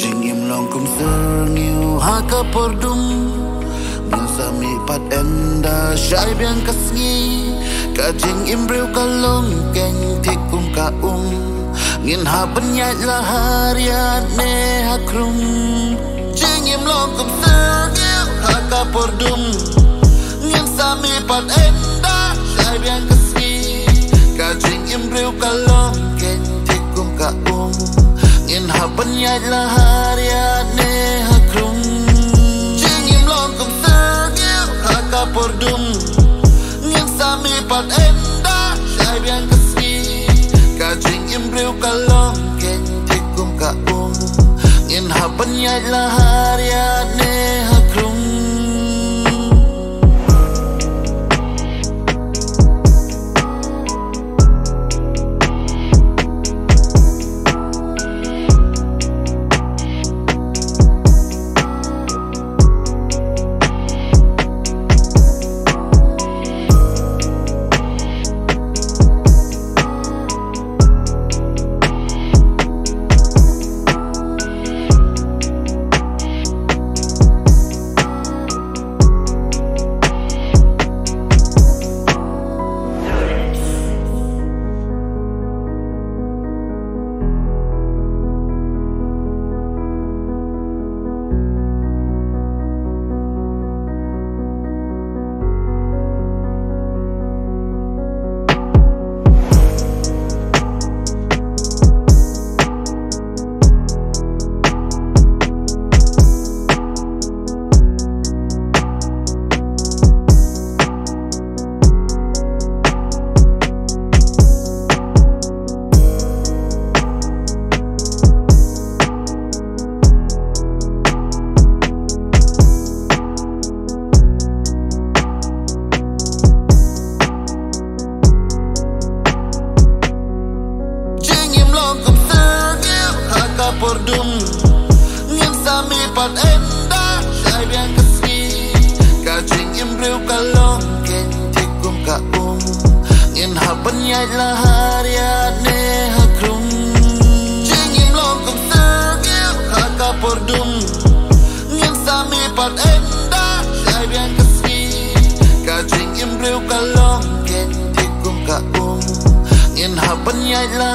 Jing im long kum ser nghiu ha ka por dum min sa mi pat enda shai biang ka sngi ka jing im breu ka long keng thik kum ka ngin ha ban nhai la hariat ne ha krum jing im long kum ser nghiu ha ka por dum min sa mi pat enda shai biang ka sngi ka jing im breu ka long keng thik kum ka ngin ha ban nhai la hariat ne ha krum jing im long kum ser nghiu ha ka por dum ngin sa mi pat enda shai biang ka sngi ka jing im breu ka long keng thik kum ka ngin ha ban nhai la hariat ne ha krum por dum ngin sa mi pat enda shai biang ka sngi ka jing im breu ka long keng thik kum ka ngin ha ban nhai la hariat ne ha krum jing im long kum ser nghiu ha ka por dum ngin sa mi pat enda shai biang ka sngi ka jing im breu ka long keng thik kum ka ngin ha ban nhai la